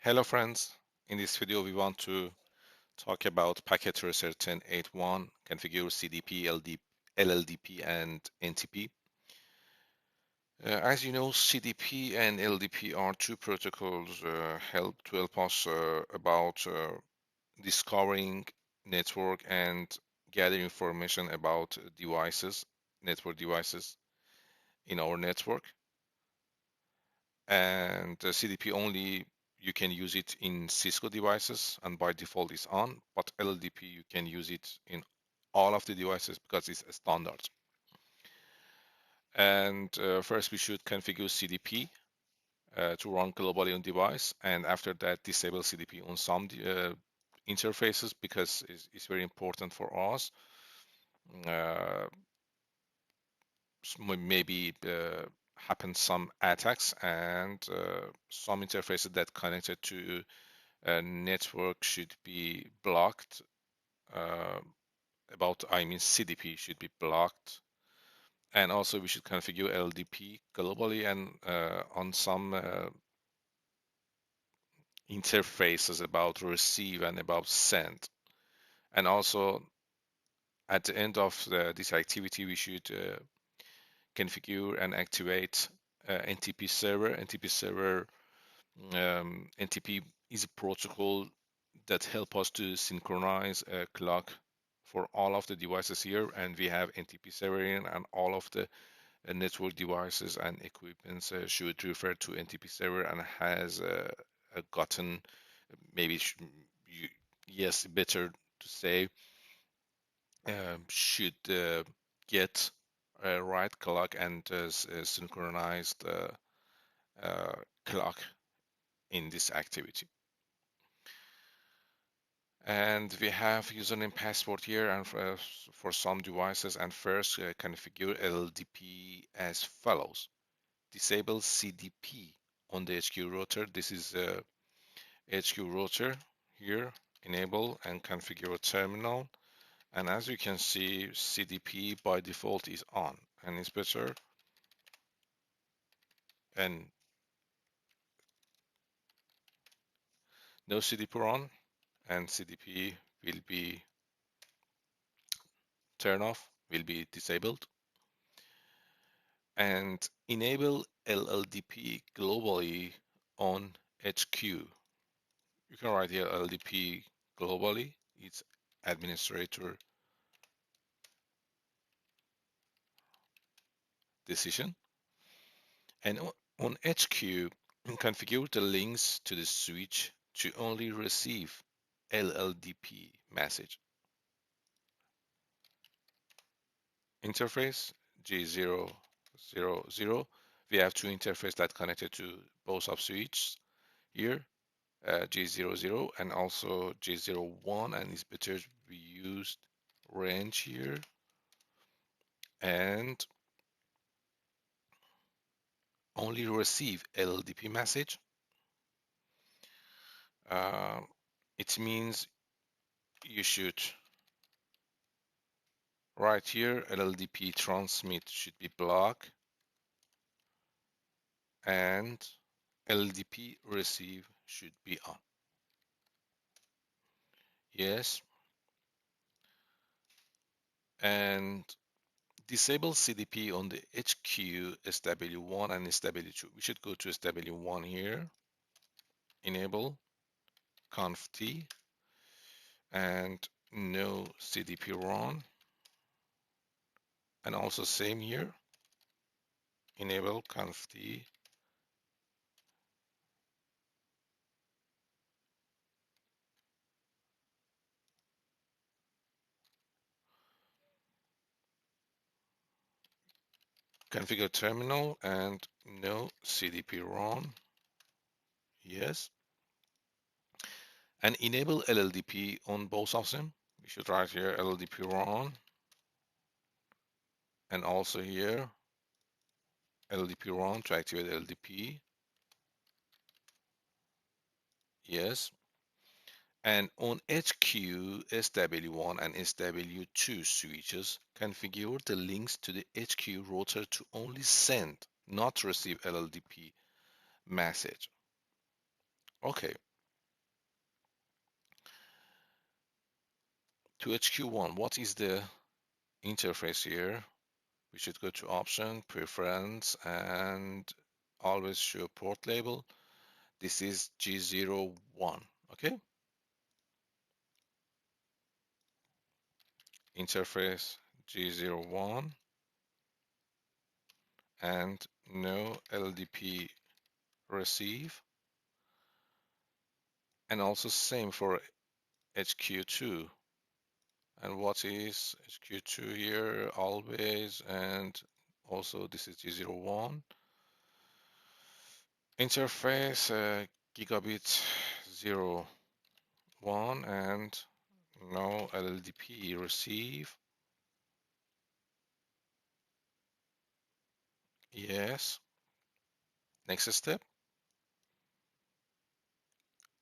Hello friends, in this video we want to talk about packet tracer 10.8.1, configure CDP, LLDP and NTP. As you know, CDP and LDP are two protocols help us about discovering network and gather information about devices, network devices in our network. And CDP only you can use it in Cisco devices and by default is on, but LLDP you can use it in all of the devices because it's a standard. And first we should configure CDP to run globally on device, and after that disable CDP on some interfaces because it's very important for us. Maybe happen some attacks and some interfaces that connected to a network should be blocked. I mean CDP should be blocked, and also we should configure LDP globally and on some interfaces about receive and about send. And also at the end of this activity we should configure and activate NTP server. NTP is a protocol that help us to synchronize a clock for all of the devices here, and we have NTP server in, and all of the network devices and equipments should refer to NTP server and has gotten maybe yes, better to say should get a right clock and synchronized clock in this activity. And we have username password here and for some devices, and first configure LLDP as follows. Disable CDP on the HQ router. This is a HQ router here. Enable and configure a terminal, and as you can see CDP by default is on, and it's better and no CDP on, and CDP will be turned off, will be disabled. And enable LLDP globally on HQ. You can write here LLDP globally, it's administrator decision. And on HQ, configure the links to the switch to only receive LLDP message. Interface G000. We have two interfaces that connected to both of switches here, G00 and also G01, and it's better we used range here. And only receive LLDP message. It means you should write here LLDP transmit should be blocked and LLDP receive should be on. Yes. And disable CDP on the HQ SW1 and SW2. We should go to SW1 here. Enable conf t and no CDP run, and also same here, enable conf t configure terminal and no CDP run, yes, and enable LLDP on both of them. We should write here LLDP run, and also here LLDP run to activate LLDP, yes. And on HQ SW1 and SW2 switches, configure the links to the HQ router to only send, not receive LLDP message. Okay, To HQ1, what is the interface here? We should go to option, preference, and always show port label. This is G01, okay? Interface G01 and no LDP receive. And also same for HQ2. And what is HQ2 here? Always, and also this is G01. Interface gigabit 01 and no LLDP receive. Yes. Next step.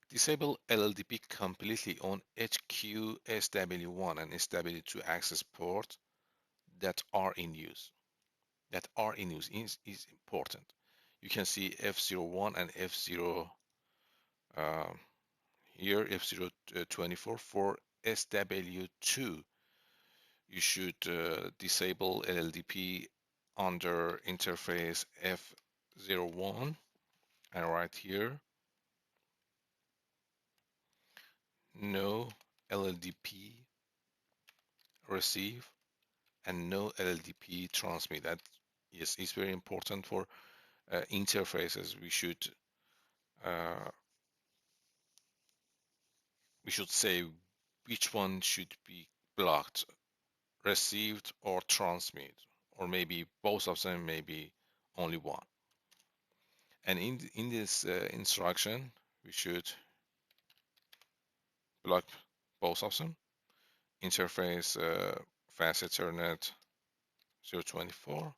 Disable LLDP completely on HQ SW1 and SW2 access port that are in use. That are in use is important. You can see F01 and F0 here, F024 for SW2. You should disable LLDP under interface F01 and right here, no LLDP receive and no LLDP transmit. That yes, is very important for interfaces. Uh, we should say which one should be blocked, received or transmit, or maybe both of them, maybe only one. And in this instruction, we should block both of them. Interface fast Ethernet 024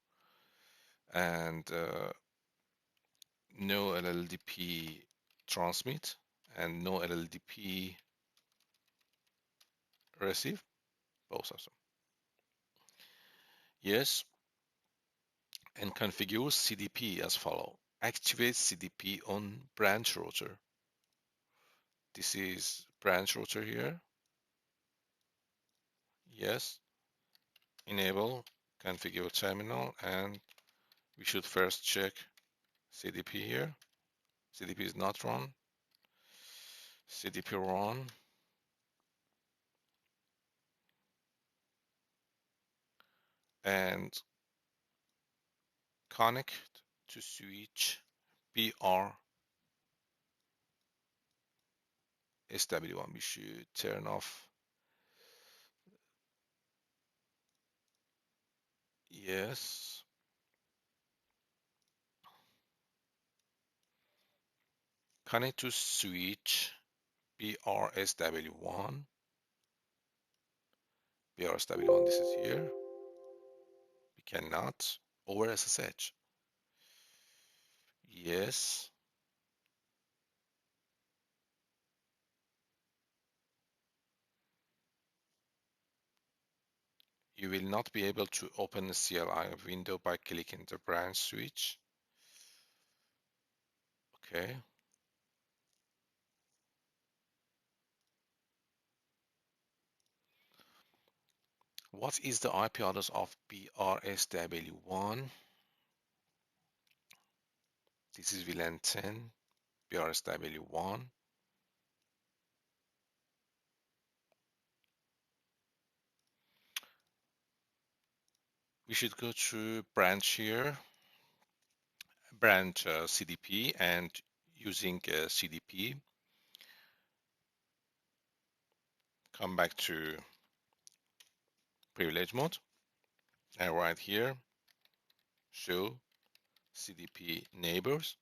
and no LLDP transmit and no LLDP receive, both of them. Yes, and configure CDP as follow. Activate CDP on branch router. This is branch router here. Yes. Enable configure terminal, and we should first check CDP here. CDP is not run. CDP run. And connect to switch BR SW1. We should turn off. Yes. Connect to switch BRSW1. BRSW1, this is here. We cannot over SSH. Yes. You will not be able to open the CLI window by clicking the branch switch. Okay. What is the IP address of BRSW1? This is VLAN 10, BRSW1. We should go to branch here, branch CDP, and using CDP, come back to privilege mode, and right here, show CDP neighbors.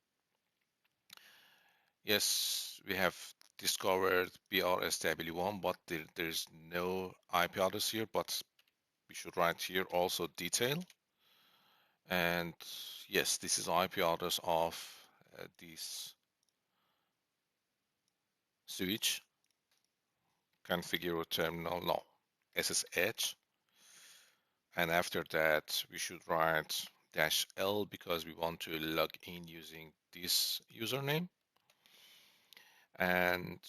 Yes, we have discovered BRSW1, but there's no IP address here, but we should write here also detail. And yes, this is IP address of this switch. Configure terminal, no, SSH. And after that, we should write -L because we want to log in using this username. And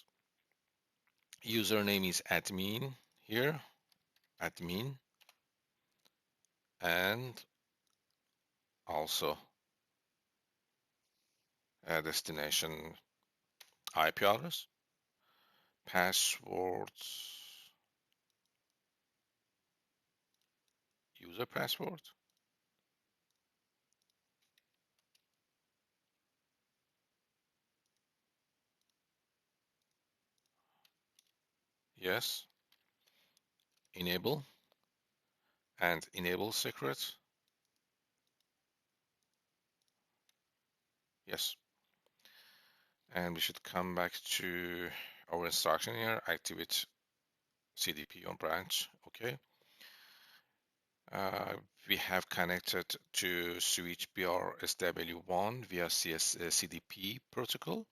username is admin here, admin, and also a destination IP address, passwords, user password, yes, enable, and enable secret, yes. And we should come back to our instruction here, activate CDP on branch, okay. We have connected to switch BRSW1 via CDP protocol.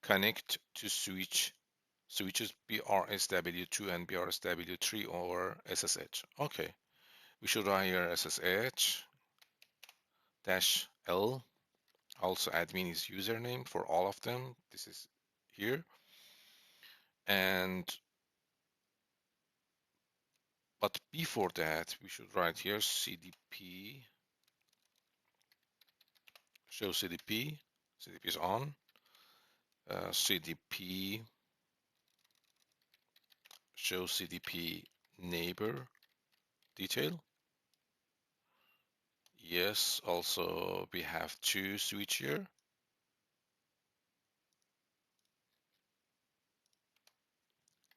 Connect to switches BRSW2 and BRSW3 over SSH. Okay, we should write here SSH -L. Also, admin is username for all of them. This is here. And but before that, we should write here CDP show CDP. CDP is on. CDP show CDP neighbor detail. Yes, also we have two switch here.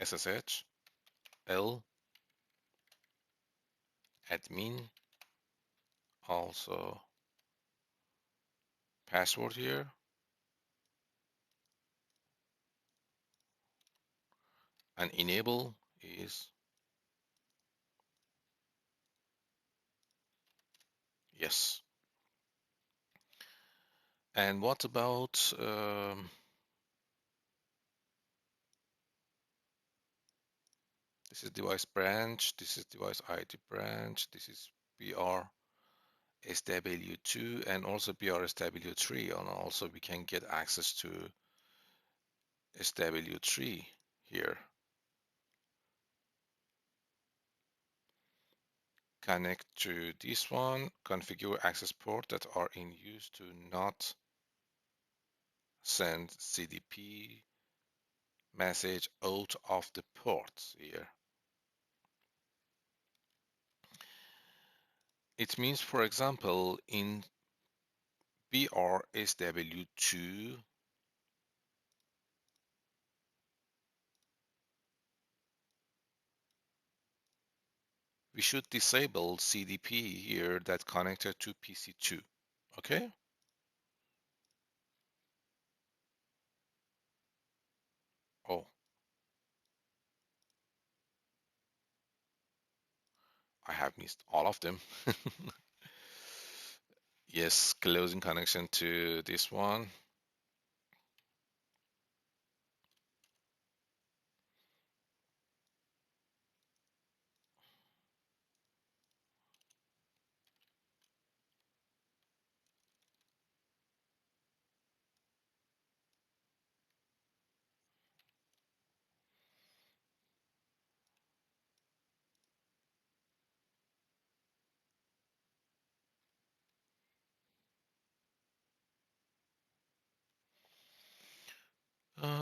SSH, L, admin, also password here, and enable is yes. And what about this is device branch, this is device ID branch, this is BR SW2 and also BRSW3, and also we can get access to SW3 here. Connect to this one, configure access port that are in use to not send CDP message out of the ports here. It means, for example, in BRSW2, we should disable CDP here that connected to PC2. Okay? Oh, I have missed all of them. Yes, closing connection to this one.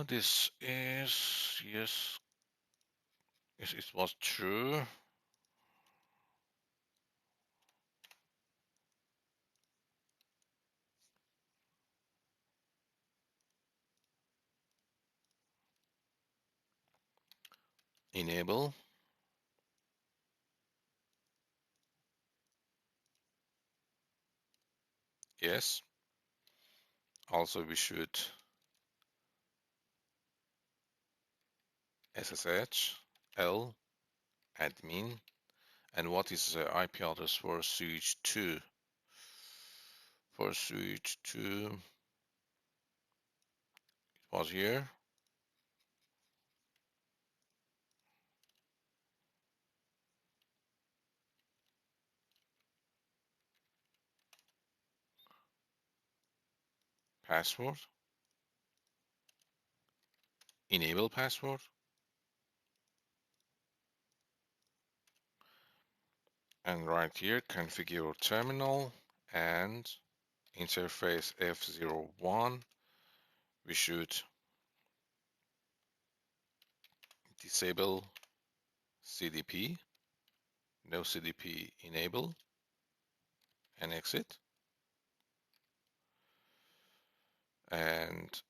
This is, yes, it was true. Enable. Yes. Also, we should SSH, L, admin, and what is the IP address for switch 2? For switch 2, it was here. Password, enable password, And right here, configure terminal and interface F01. We should disable CDP, no CDP enable, and exit. And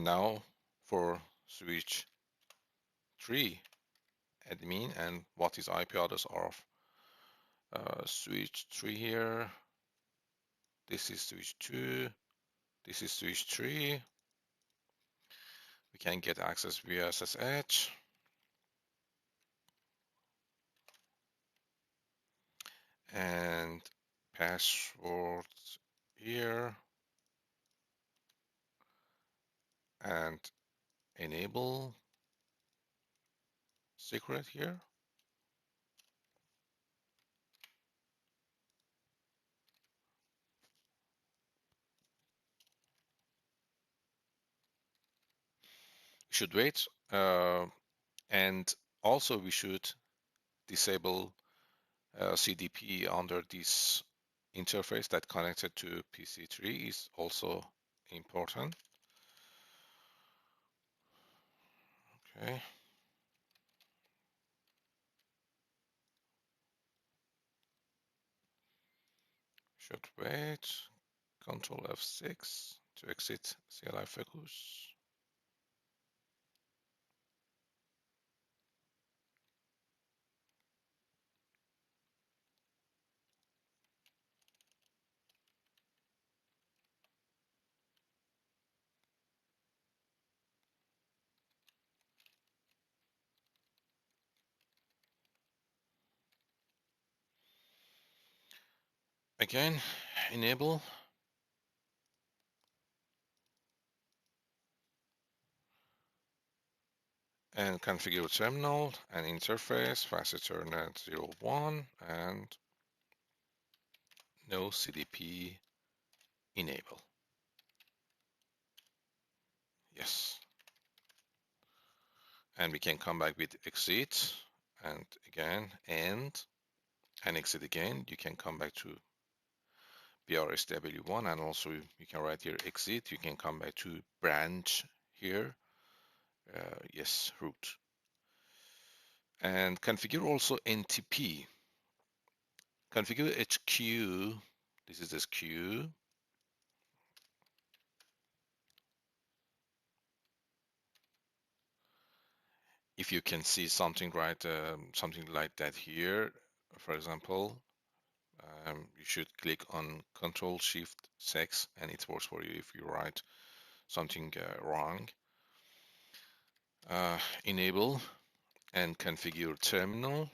now for switch 3 admin, and what is IP address of switch 3 here. This is switch 2, this is switch 3. We can get access via SSH. And password here, and enable secret here. We should wait, and also we should disable CDP under this interface that connected to PC3 is also important. Okay. Should wait. Control F6 to exit CLI focus. Again, enable. And configure terminal and interface, fast Ethernet 01, and no CDP enable. Yes. And we can come back with exit, and again, and exit again. You can come back to BRSW1, and also you can write here exit. You can come back to branch here. Yes, root. And configure also NTP. Configure HQ. This is SQ. If you can see something something like that here, for example, you should click on Control Shift 6 and it works for you if you write something wrong. Enable and configure terminal,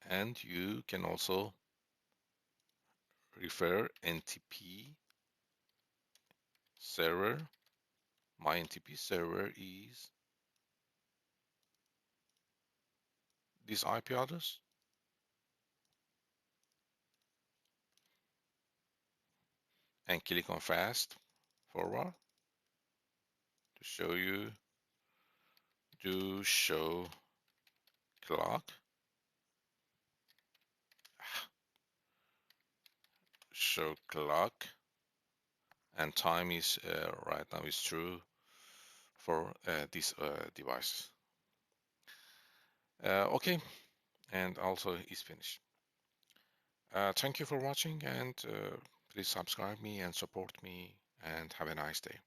and you can also refer NTP server. My NTP server is this IP address, and click on fast forward to show you do show clock. Show clock, and time is right now is true for this device. Okay, and also is finished. Thank you for watching, and please subscribe me and support me, and have a nice day.